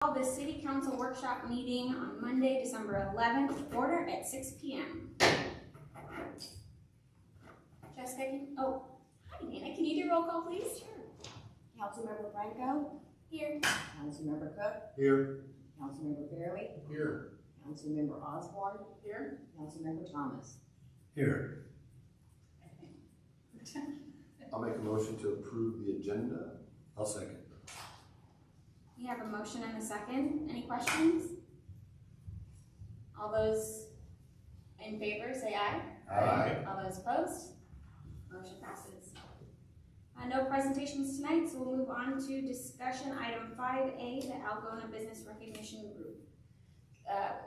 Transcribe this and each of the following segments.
Call the City Council Workshop meeting on Monday, December 11th, order at 6 p.m. Jessica, hi Nana, can you do roll call, please? Sure. Councilmember Franco? Here. Councilmember Cook? Here. Councilmember Fairley? Here. Councilmember Osborne? Here. Councilmember Thomas? Here. I'll make a motion to approve the agenda. I'll second. We have a motion and a second. Any questions? All those in favor say aye. Aye. All those opposed? Motion passes. No presentations tonight, so we'll move on to discussion item 5A, the Algona Business Recognition Group,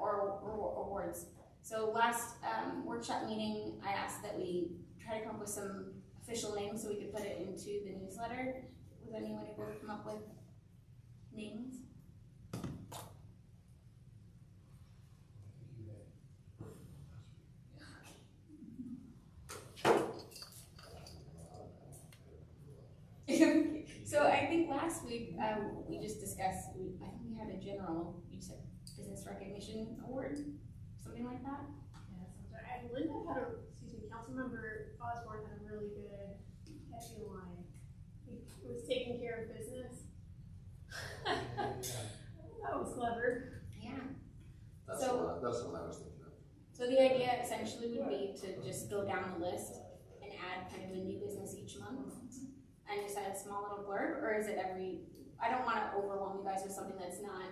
or awards. So last workshop meeting, I asked that we try to come up with some official names so we could put it into the newsletter. Was anyone able to come up with names? So I think last week we just discussed, I think we had a general, you said business recognition award, something like that? Yeah, sounds right. And Linda had Councilmember Osborne had a really good catchy line. He was taking care of business. That was clever. Yeah. That's So- what I was thinking of. So the idea essentially would be to just go down the list and add kind of a new business each month and just add a small little blurb, or is it I don't want to overwhelm you guys with something that's not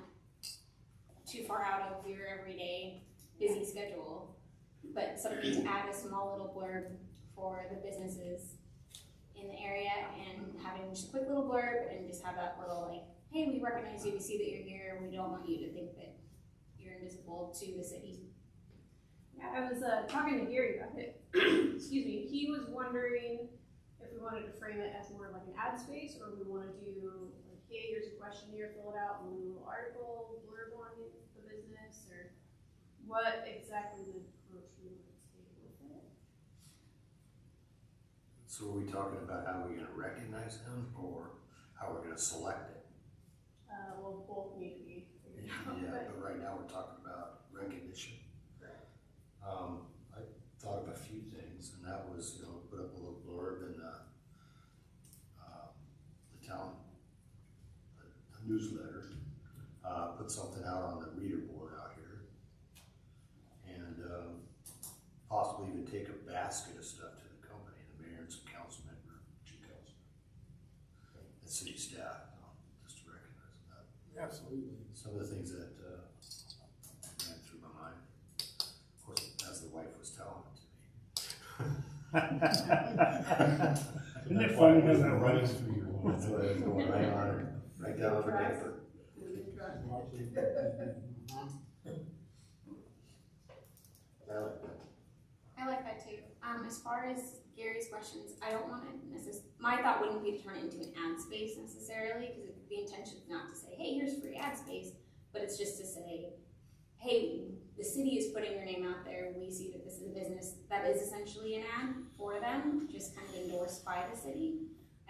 too far out of your everyday busy schedule, but something to add a small little blurb for the businesses in the area and having just a quick little blurb and just have that little like, hey, we recognize you, we see that you're here, we don't want you to think that you're invisible to the city. Yeah, I was talking to Gary about it. Excuse me. He was wondering if we wanted to frame it as more like an ad space, or we want to do like, hey, here's a questionnaire, fill it out, and a little article, blurb on the business, or what exactly the approach we would take with it. So are we talking about how we're gonna recognize them or how we're gonna select it? Well, both need to be figured out. Yeah, but right now we're talking about recognition. I thought of a few things, and that was, put up a little blurb in the town newsletter, put something out on the reader board out here, and possibly even take a basket of stuff to the company, the mayor and some council member, two council members, and city staff, just to recognize that. Absolutely. Some of the things that ran through my mind, of course, as the wife was telling it to me. Isn't it funny how that running runs through your mind? That's what I was going right on it, right down on the paper. I like that too. As far as Gary's questions, I don't want to my thought wouldn't be to turn it into an ad space necessarily, because the intention is not to say, hey, here's free ad space, but it's just to say, hey, the city is putting your name out there. We see that this is a business that is essentially an ad for them, just kind of endorsed by the city.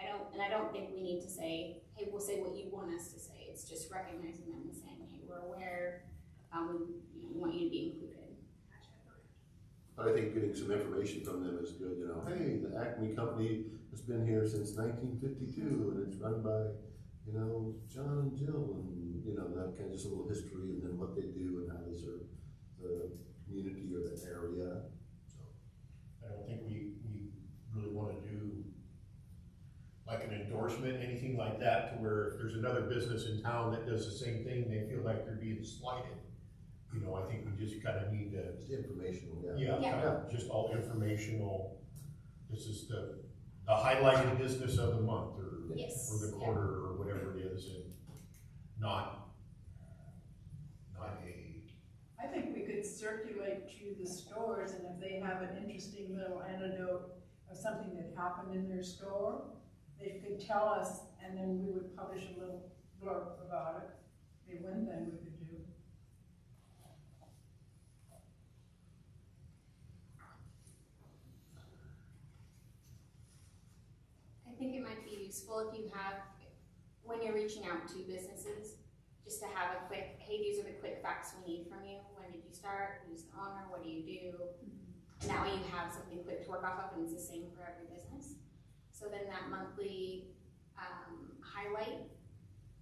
I don't think we need to say, hey, we'll say what you want us to say. It's just recognizing them and saying, hey, we're aware, we want you to be included. But I think getting some information from them is good, hey, the Acme company has been here since 1952 and it's run by, John and Jill, and, that kind of just a little history, and then what they do and how they serve the community or the area. So I don't think we really want to do like an endorsement, anything like that, to where if there's another business in town that does the same thing, they feel like they're being slighted. I think we just kind of need to. it's informational, Yeah, kind of just all informational. This is the highlighted business of the month, or Yes. or the quarter, or whatever it is, and not a. I think we could circulate to the stores, and if they have an interesting little anecdote of something that happened in their store, they could tell us, and then we would publish a little blurb about it. Be one thing we could do. I think it might be useful if you have, when you're reaching out to businesses, just to have a quick, hey, these are the quick facts we need from you. When did you start? Who's the owner? What do you do? Now you have something quick to work off of, and it's the same for every business. So then that monthly highlight,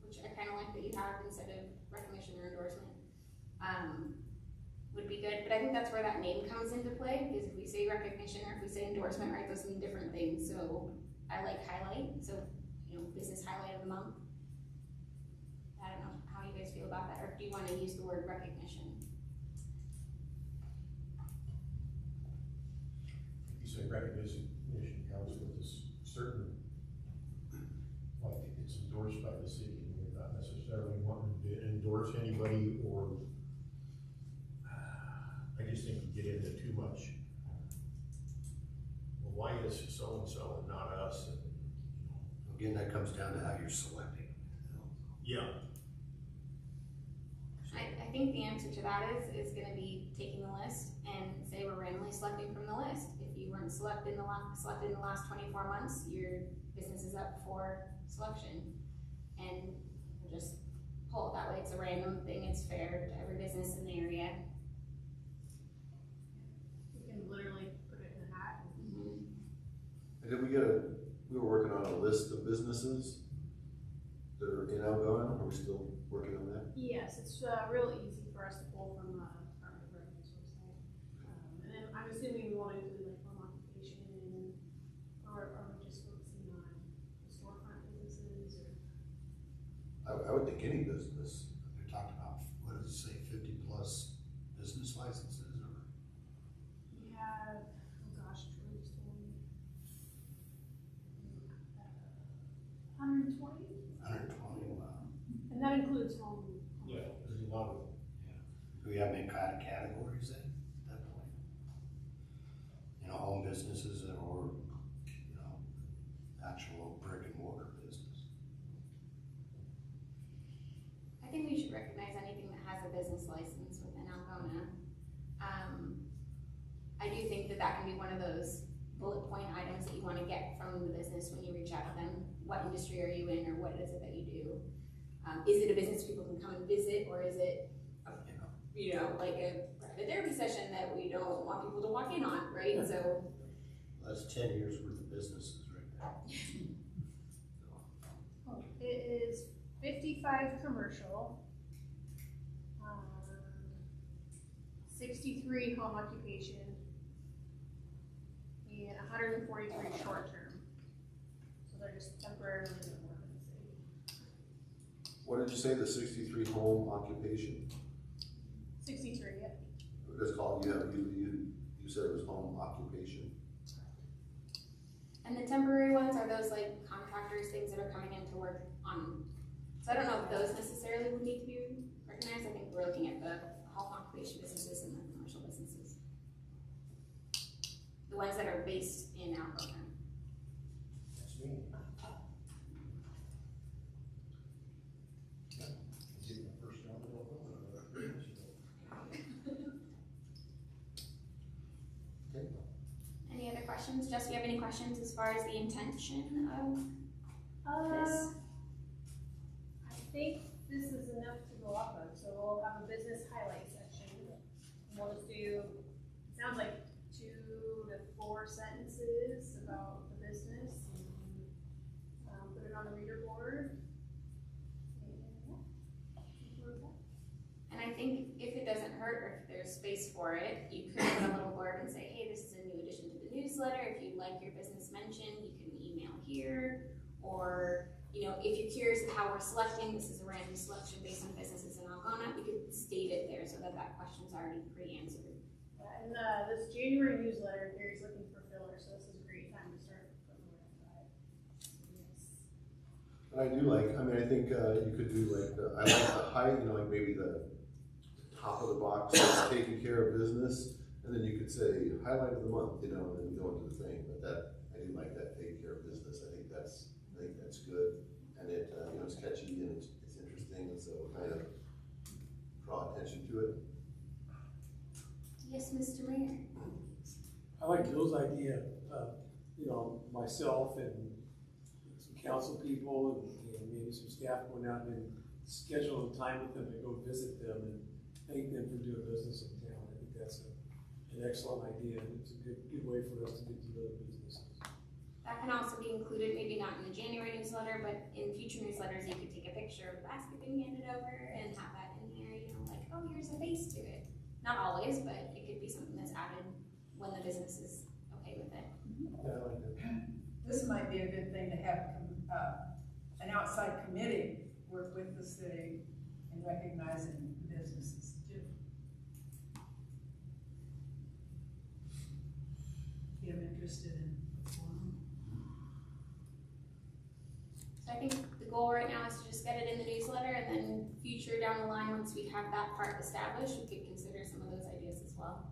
which I kind of like that you have instead of recognition or endorsement, would be good. But I think that's where that name comes into play, because if we say recognition or if we say endorsement, right, those mean different things. So I like highlight. So, business highlight of the month. I don't know how you guys feel about that, or do you want to use the word recognition? You say recognition comes with a certain, like it's endorsed by the city, and we're not necessarily wanting to endorse anybody, or I just think you get into too much. Well, why is so-and-so and not us? And, Again, that comes down to how you're selecting. yeah. I think the answer to that is going to be taking the list and say we're randomly selecting from the list. If you weren't selected in the last 24 months, your business is up for selection, and we'll just pull it that way. It's a random thing. It's fair to every business in the area. You can literally put it in a hat. And did we were working on a list of businesses that are in Algona. Are we still working on that? Yes, it's real easy for us to pull from the Department of Revenue's website. And then I'm assuming we want to include like home occupation, or are we just focusing on the storefront businesses, or? I would think any business. They're talking about, what does it say, 50 plus business licenses, or? We have, oh gosh, Troy just told me. 120? 120, wow. And that includes home. Yeah, there's a lot of, Do we have any kind of categories then, at that point? Home businesses or, actual brick and mortar business? I think we should recognize anything that has a business license within Algona. I do think that can be one of those bullet point items that you want to get from the business when you reach out to them. What industry are you in, or what is it that you do? Is it a business people can come and visit, or is it, like a private therapy session that we don't want people to walk in on, right? So That's 10 years worth of businesses right there. It is 55 commercial, 63 home occupation, and 143 short term. So they're just temporarily in the work in the city. What did you say, the 63 home occupation? 63, yeah. It's called, you said it was home occupation. And the temporary ones are those like contractors, things that are coming in to work on. So I don't know if those necessarily would need to be recognized. I think we're looking at the home occupation businesses and the commercial businesses. The ones that are based in Algona. that's me. Yeah, I did my first job in Algona. Okay. Any other questions? Jess, do you have any questions as far as the intention of this? I think this is enough to go off of. So we'll have a business highlight section. We'll just do, it sounds like 2 to 4 sentences about the business, and put it on the reader board. And I think if it doesn't hurt, or if there's space for it, you could put a little blurb and say, hey, this is a new addition to the newsletter. If you'd like your business mentioned, you can email here. Or, if you're curious of how we're selecting, this is a random selection based on businesses in Algona, we could state it there so that question's already pre-answered. Yeah, and this January newsletter, Gary's looking for filler, so this is a great time to start putting the word out. Yes. And I do like, I think you could do like, I like the height, like maybe the top of the box, taking care of business, and then you could say highlight of the month, and then go into the thing. But I do like that, taking care of business. I think that's good, and it it's catchy and it's interesting, and so kind of draw attention to it. Yes, Mr. Mayor. I like Jill's idea, myself and some council people and maybe some staff going out and schedule a time with them to go visit them and thank them for doing business in town. I think that's an excellent idea, and it's a good way for us to get to know the businesses. That can also be included, maybe not in the January newsletter, but in future newsletters, you could take a picture of the basket being handed over and have that in here, you know, like, oh, here's a face to it. Not always, but it could be something that's added when the business is okay with it. Yeah, I like that. This might be a good thing to have, an outside committee work with the city in recognizing businesses too. Get them interested in what's going on. So I think the goal right now is to just get it in the newsletter, and then future down the line, once we have that part established, we could consider some of those ideas as well.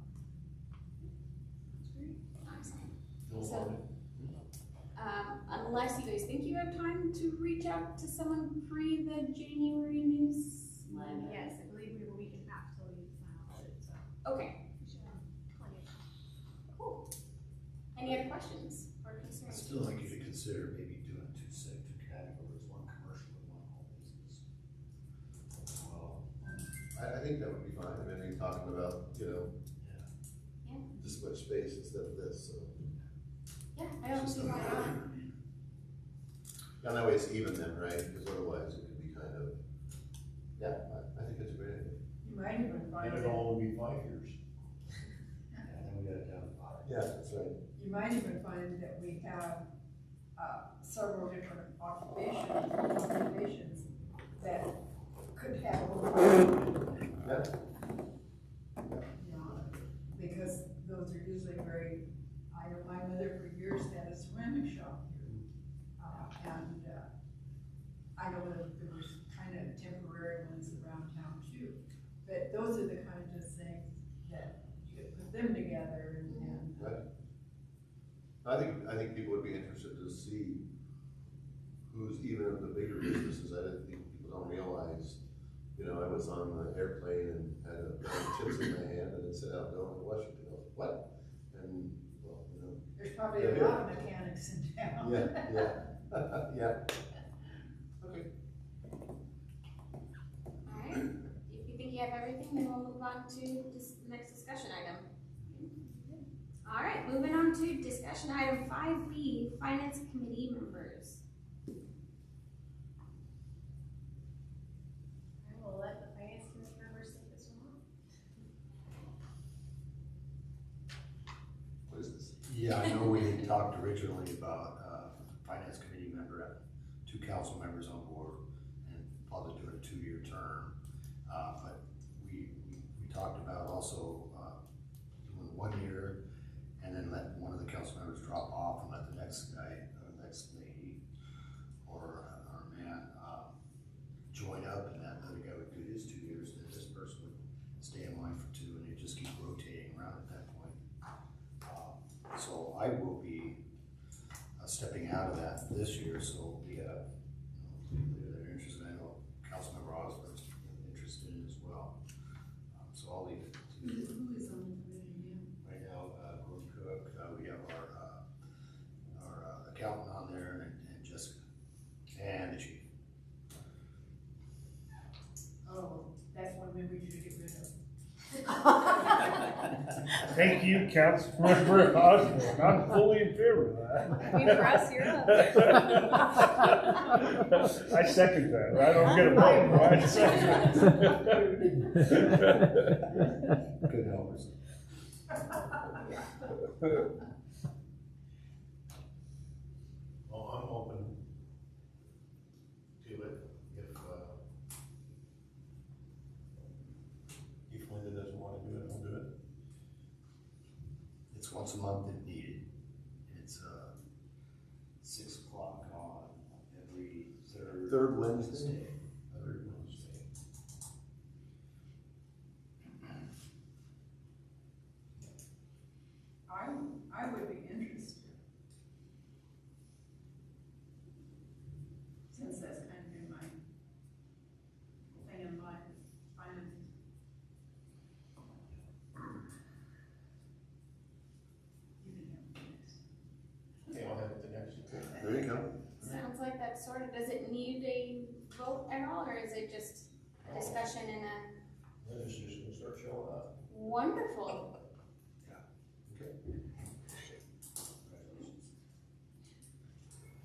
Excellent. So, unless you guys think you have time to reach out to someone pre the January newsletter. Yes, I believe we have a week and a half till we finalize it, so Okay, we should have plenty of time. cool. Any other questions or I concerns? still like you to consider maybe doing two categories, one commercial and one home business. Well, I think that would be fine. I mean, you're talking about, you know, Yeah. this much space instead of this, so. Yeah, I don't see why not. And that way it's even then, right? Because otherwise it could be kind of, yeah, I think it's a great idea. You might even find And that, it'll only be 5 years. And then we got it down to 5. Yeah, that's right. you might even find that we have, several different occupations that could have Yeah. because those are usually very, I know my mother for years had a ceramic shop here. And I know that there was kind of temporary ones around town too. But those are the kinds of things that you could put them together and Right. I think people would be interested to see who's even of the bigger businesses. I think people don't realize, you know, I was on the airplane and had a bag of chips in my hand and it said Algona, Washington. I was like, what? And, well, you know. there's probably a lot of mechanics in town. Yeah. Yeah. Okay. Alright, if you think you have everything, then we'll move on to this next discussion item. Alright, moving on to discussion item 5B, finance committee members. I will let the finance committee members take this one on. What is this? Yeah, I know we had talked originally about, finance committee member, 2 council members on board, and probably doing a 2-year term. But we talked about also, doing 1 year, and then let one of the council members drop off and let the next guy, or next lady, or man, join up, and that other guy would do his 2 years, then this person would stay in line for 2, and you just keep rotating around at that point. So I will be stepping out of that this year, so we have, people that are interested. I know Councilmember Osborne's interested in as well. So I'll leave it to Who is on the committee again? right now. Gordon Cook, we have our accountant on there, and Jessica, and the chief. Oh, that's one maybe we should get rid of. Thank you, Councilmember Osborne. I'm fully in favor of that. We press, you're up. I second that. I don't get a vote, but I second it. Good helpers. Well, I'm open to it if Linda doesn't want to do it, I'll do it. It's once a month if needed. It's 6 o'clock on every Third Wednesday. Third Wednesday. I would be interested. Since that's kind of been my thing in life, finance. You can have it next. Okay, I'll have it the next. There you go. Sounds like that sort of, does it need a vote discussion and a Then it's just gonna start showing up. wonderful. Okay.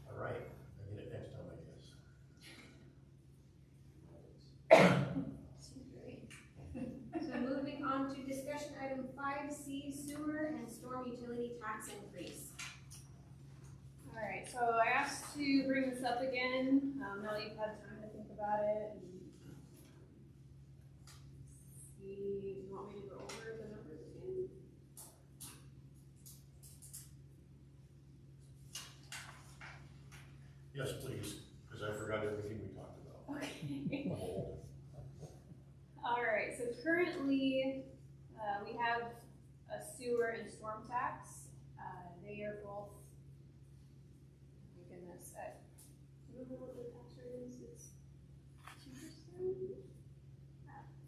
All right, I get it next time, I guess. So moving on to discussion item 5C, sewer and storm utility tax increase. Alright, so I asked to bring this up again, now that you've had time to think about it and see, do you want me to go over the numbers again? Yes, please, because I forgot everything we talked about. Okay. Oh. Alright, so currently, we have a sewer and storm tax, they are both, oh my goodness, do you remember what the tax rate is? It's 2%?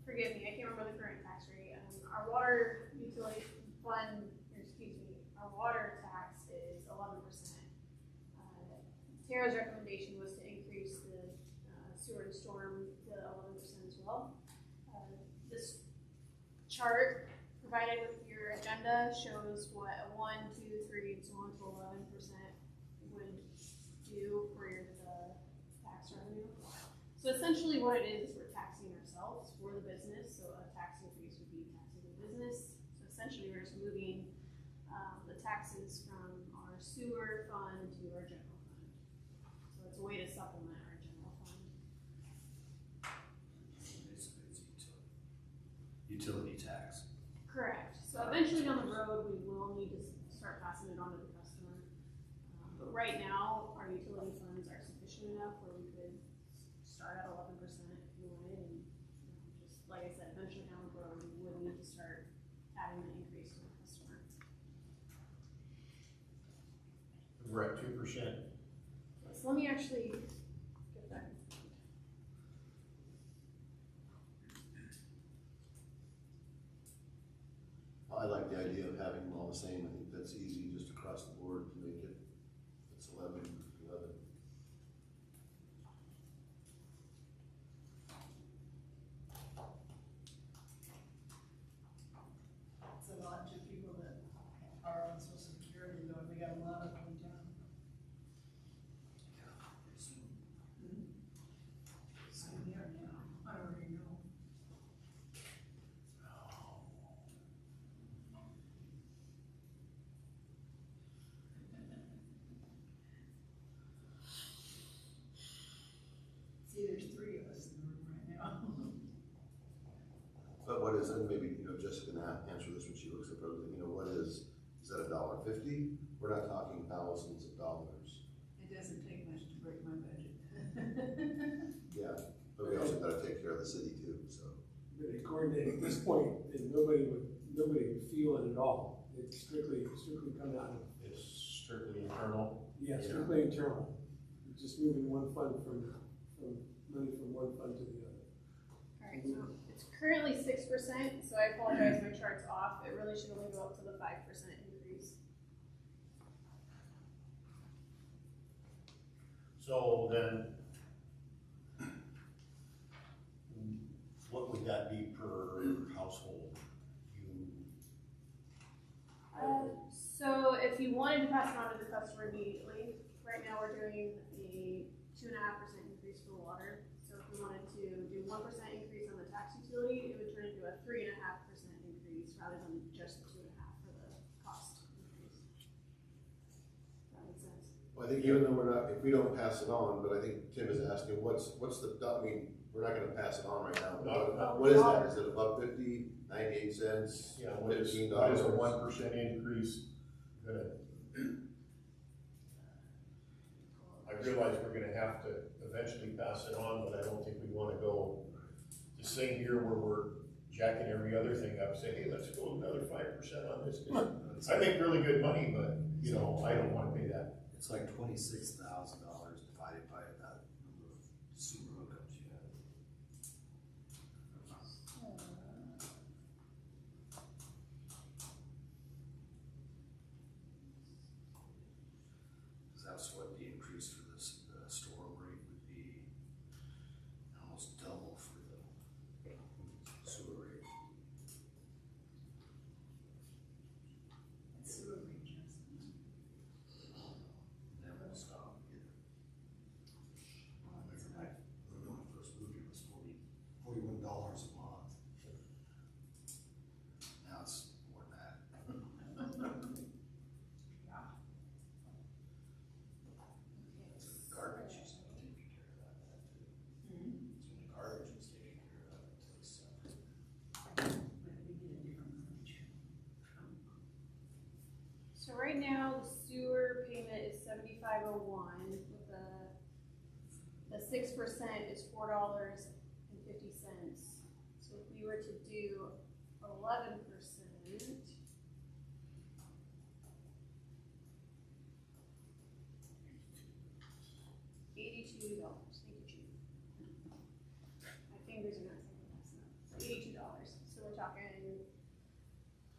Forgive me, I can't remember the current tax rate. Our water utility fund, or excuse me, our water tax is 11%. Tara's recommendation was to increase the sewer and storm to 11% as well. This chart provided with your agenda shows what a 1, 2, 3, and so on to 11% would do for your tax revenue. So essentially what it is we're taxing ourselves for the business, so a tax increase would be taxing the business. So essentially we're just moving the taxes from our sewer fund to our general fund. So it's a way to supplement our general fund. Basically, it's utility tax. Correct. So eventually down the road, we will need to start passing it on to the customer. But right now, our utility funds are sufficient enough where we could start at 11% if you wanted, and just like I said, eventually down the road, we would need to start adding the increase to the customer. We're at 2%. So let me actually get that. I like the idea of having them all the same. I think that's easy just across the board to make it, it's 11. It's a lot to people that are on social security though, we got a lot of them in town. I'm here now, I already know. See, there's 3 of us in the room right now. But what is, and maybe, Jessica can answer this when she looks at everything, what is that $1.50? We're not talking thousands of dollars. It doesn't take much to break my budget. Yeah, but we also gotta take care of the city too, so. But according to, at this point, then nobody would feel it at all. It's strictly coming out of, It's strictly internal. yeah, strictly internal. We're just moving one fund from money from one fund to the other. Alright, so it's currently 6%, so I apologize, my chart's off. It really should only go up to the 5% increase. So then, what would that be per household? So if you wanted to pass it on to the customer immediately, right now we're doing a 2.5% increase for water. So if we wanted to do 1% increase on the tax utility, it would turn into a 3.5% increase rather than just the 2.5 for the cost increase. Does that make sense? Well, I think even though if we don't pass it on, but I think Tim is asking, what's the, we're not gonna pass it on right now. No. What is that? Is it above 50, 98 cents? Yeah, what is $15? a 1% increase gonna? I realize we're gonna have to eventually pass it on, but I don't think we wanna go the same year where we're jacking every other thing up, say, hey, let's go another 5% on this. I make really good money, but, I don't wanna pay that. It's like $26,000 divided by that number of sewer hookups you have. Because that's what the increase for this storm rate would be, almost double for the right now, the sewer payment is $75.01 with the 6% is $4.50. So if we were to do 11%, $82. Thank you, Chief. My fingers are not saying fast enough. So $82. So we're talking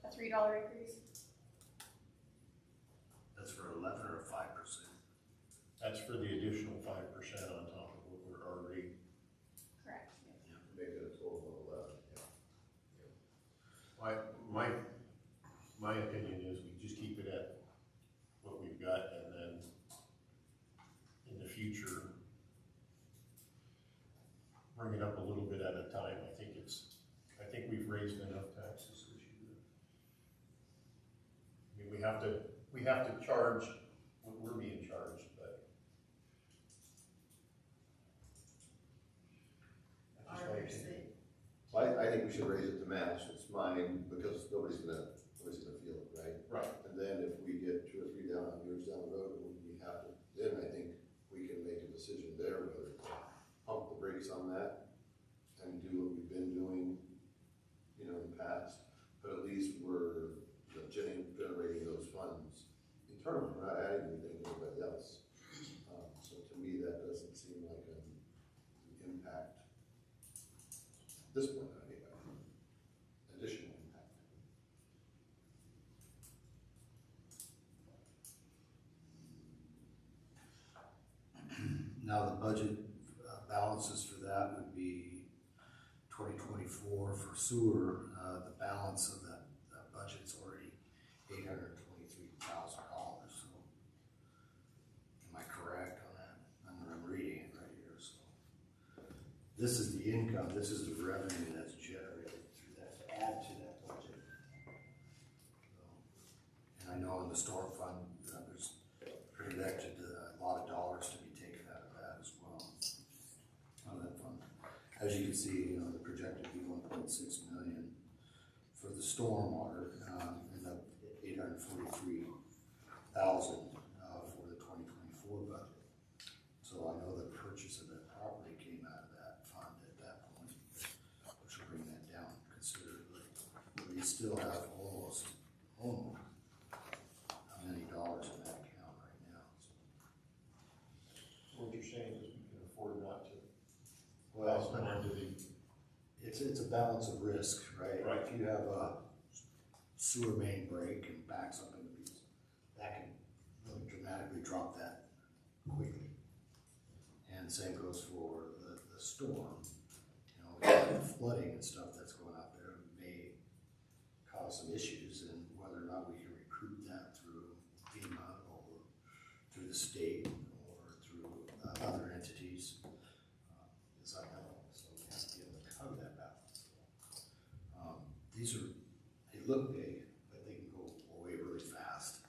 a $3 increase. That's for 11 or 5%. That's for the additional 5% on top of what we're already. Correct. Yes. Make it a total of 11. My opinion is we just keep it at what we've got, and then in the future, bring it up a little bit at a time. I think we've raised enough taxes this year. I mean, we have to charge what we're being charged, but that's just my opinion. Well, I think we should raise it to match, it's mine, because nobody's gonna feel it, right? Right. And then if we get 2 or 3 years down the road, and we have to, then I think we can make a decision there, whether to pump the brakes on that and do what we've been doing, in the past, but at least we're generating those funds internally, we're not adding anything to anybody else. So to me, that doesn't seem like an impact at this point, anyway, additional impact. Now, the budget balances for that would be 2024 for sewer. The balance of that budget's already $823,000. So, am I correct on that? I'm reading it right here. So, this is the income. This is the revenue that's generated through that to add to that budget. And I know in the storm fund, there's projected a lot of dollars to be taken out of that as well. On that fund, as you can see, the projected be 1.6 million for the stormwater, and the 843,000 for the 2024 budget. So I know the purchase of that property came out of that fund at that point, which will bring that down considerably. But we still have almost how many dollars in that account right now. So what you're saying is we can afford not to. Well, it's a balance of risk, right? Right. If you have a sewer main break and backs up into pieces, that can really dramatically drop that quickly. And same goes for the storm. The flooding and stuff that's going out there may cause some issues, and whether or not we can recoup that through FEMA or through the state or through other entities is unknown. So we have to be able to cover that balance. They look big, but they can go away really fast.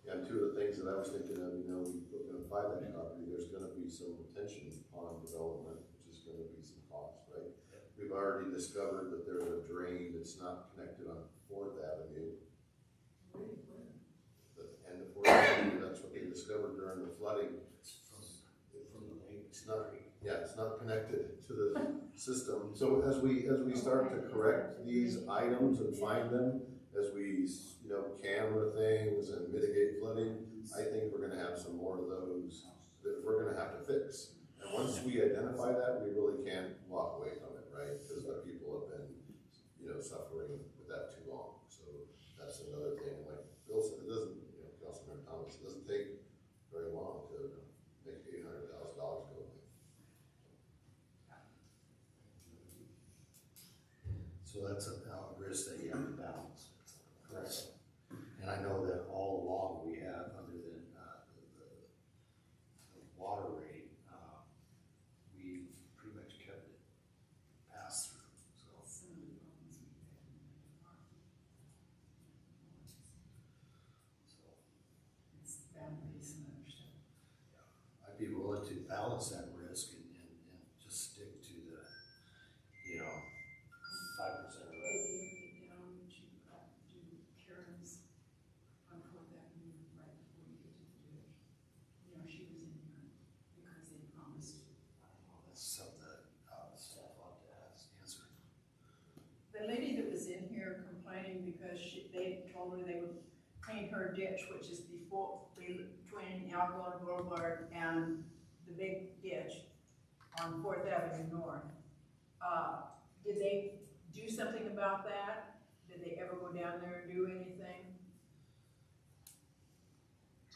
Yeah, and 2 of the things that I was thinking of, we're gonna buy that property, there's gonna be some retention on development, which is gonna be some cost, right? Yeah. We've already discovered that there's a drain that's not connected on 4th Avenue. The end of 4th Avenue, that's what they discovered during the flooding. From the lake. It's not connected to the system. So as we start to correct these items and find them, as we, camera things and mitigate flooding, I think we're gonna have some more of those that we're gonna have to fix. And once we identify that, we really can't walk away from it, right? Because the people have been, suffering with that too long. So that's another thing. Like Bill said, it doesn't, Councilmember Thomas, it doesn't take very long to make $800,000 go away. So that's a risk that you have to balance. Correct. And I know that all along we have, other than the water rate, we've pretty much kept it pass through. I'd be willing to balance that risk and just stick to the, 5% of Maybe if we down to do Karen's told her they would clean her ditch, which is between Algona Boulevard and the big ditch on 4th Avenue North. Did they do something about that? Did they ever go down there and do anything?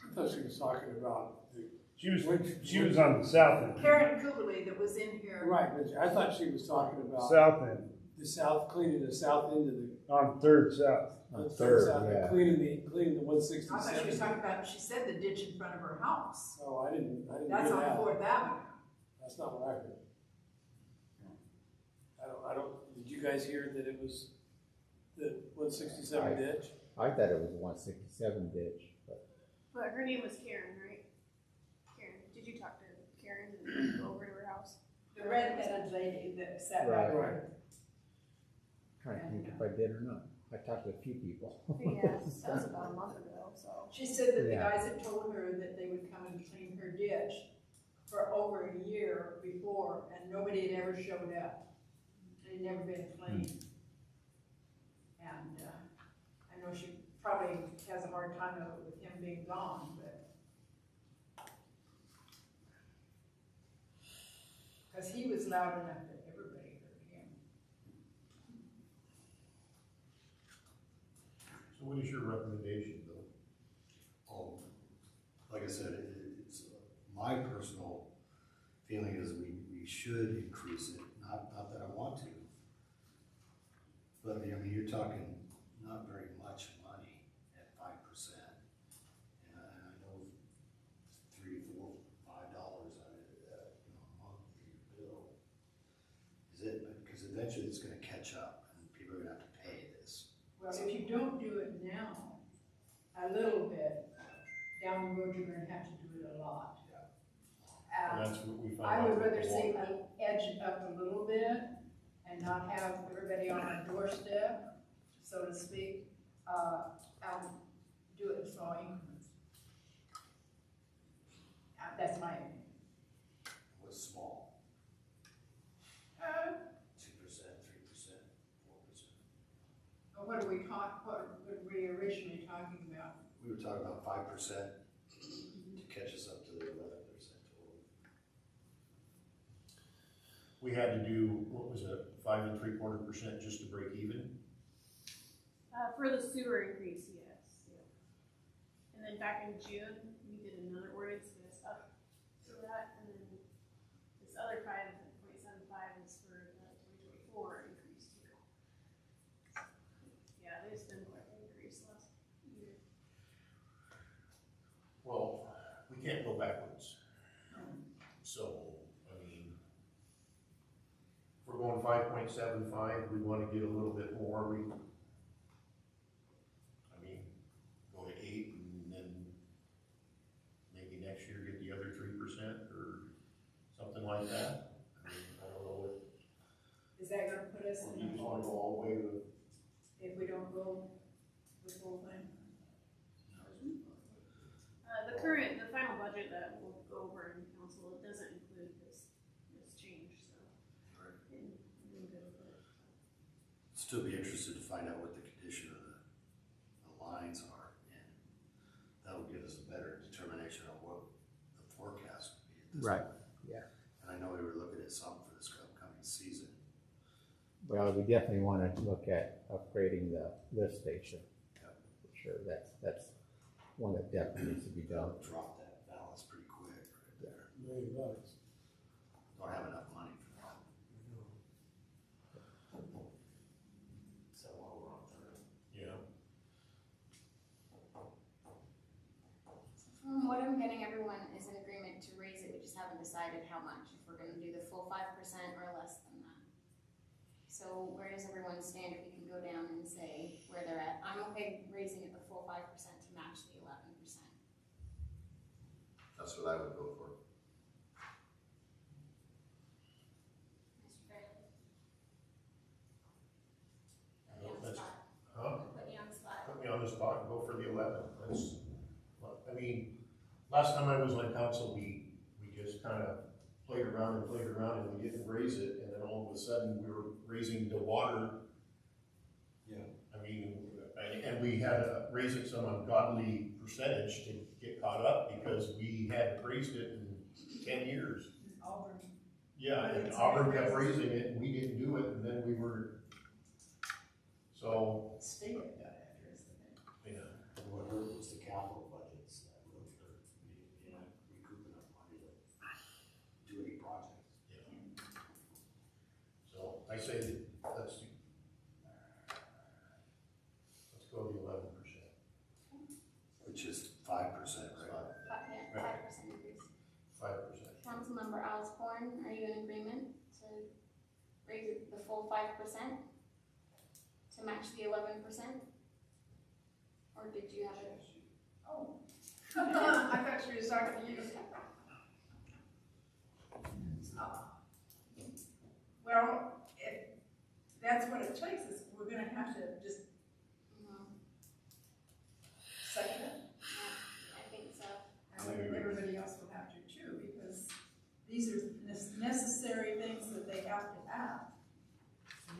I thought she was talking about She was on the south end. Karen Kuberly that was in here. right, but I thought she was talking about South end, cleaning the south end of the. on Third South. On Third, south, yeah. Cleaning the one I thought she was sixty-seven. talking about, she said the ditch in front of her house. Oh, I didn't hear That's on that. 4th Avenue. That's not what I heard. I don't, did you guys hear that it was the one sixty-seven ditch? I thought it was a 167 ditch, but But her name was Karen, right? Karen, did you talk to Karen and go over to her house? The red-headed lady that sat Right. back there. trying to think if I did or not. I talked to a few people. Yeah, that was about a month ago, so. She said that the Yeah. guys had told her that they would come and clean her ditch for over a year before, and nobody had ever showed up. It had never been cleaned. And, I know she probably has a hard time of it with him being gone, but. Cause he was loud enough that everybody heard him. So what is your recommendation, Bill? Oh, like I said, it's, my personal feeling is we should increase it, not that I want to. But, I mean, you're talking not very much money at 5%. And I know $3, $4, $5 a month for your bill. Is it, because eventually it's gonna catch up and people are gonna have to pay this. Well, if you don't do it now, a little bit, down the road, you're gonna have to do it a lot. And that's what we found I out would with rather the say water. edge it up a little bit and not have everybody on a doorstep, so to speak, and do it in small increments. That's my opinion. What's small? 2%, 3%, 4%. What are we what were we originally talking about? We were talking about 5% to catch us up to the 11% total. We had to do, what was it, 5 3/4% just to break even? For the sewer increase, yes, yeah. And then back in June, we did another ordinance that's up to that, and then this other 5.75 is for the 2024 increase too. Yeah, there's been quite an increase last year. Well, we can't go backwards. So, I mean, if we're going 5.75, we wanna get a little bit more, go to 8 and then maybe next year get the other 3% or something like that. I mean, I don't know what, Is that gonna put us you in just a wanna go hole all the way to, if we don't go the full thing? The final budget that we'll go over in council, it doesn't include this change, so. Right. I'm good with it. Still be interested to find out what the condition of the lines are, and that will give us a better determination of what the forecast would be at this Right. point. Yeah. And I know we were looking at something for this upcoming season. Well, we definitely want to look at upgrading the lift station. Yep. For sure, that's one that definitely needs to be done. That'll drop that balance pretty quick right there. $1 million. Don't have enough money for that. So while we're on third. yeah. From what I'm getting, everyone is in agreement to raise it, we just haven't decided how much, if we're gonna do the full 5% or less than that. So where does everyone stand if we can go down and say where they're at? I'm okay raising it the full 5% to match the 11%. That's what I would go for. Mr. Bailey? Put me No, on the that's- spot. Huh? Put me on the spot. Put me on the spot and go for the 11. That's, I mean, last time I was on council, we just kind of played around and we didn't raise it, and then all of a sudden we were raising the water. Yeah. I mean, and we we had to raise it some ungodly percentage to get caught up because we hadn't raised it in 10 years. Auburn. Yeah, and Auburn kept raising it and we didn't do it, and then we were, so, State got after us, I think. yeah. What hurt was the capital budgets that really hurt. You know, recouping up money to do any projects. So I say that let's go to 11%. Which is 5%, right? Yeah, 5% increase. 5%. Councilmember Osborne, are you in agreement to raise it the full 5% to match the 11%? Or did you have it? Oh. I thought she was talking to you. Well, if that's what it takes, is we're gonna have to just second it. Yeah, I think so. And then everybody else will have to too, because these are necessary things that they have to have.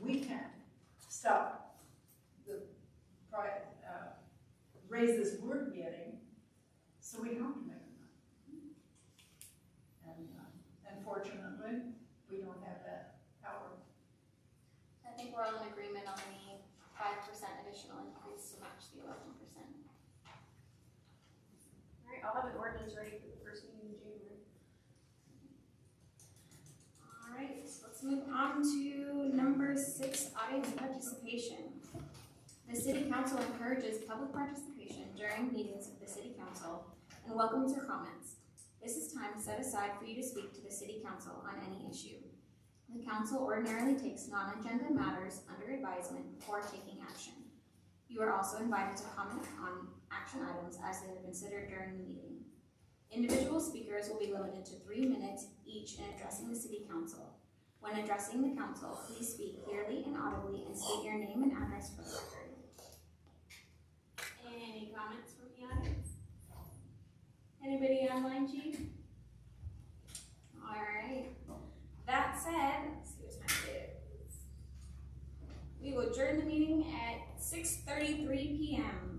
We can't stop the raises we're getting, so we have to make them. And unfortunately, we don't have that power. I think we're all in agreement on the 5% additional increase to match the 11%. Alright, I'll have an ordinance ready for the first meeting in January. Alright, let's move on to number 6, audience participation. The City Council encourages public participation during meetings of the City Council and welcomes your comments. This is time set aside for you to speak to the City Council on any issue. The Council ordinarily takes non-agenda matters under advisement before taking action. You are also invited to comment on action items as they are considered during the meeting. Individual speakers will be limited to 3 minutes each in addressing the City Council. When addressing the Council, please speak clearly and audibly and state your name and address for the record. Any comments from the audience? Anybody online, Chief? Alright. That said, let's see what time it is. We will adjourn the meeting at 6:33 p.m.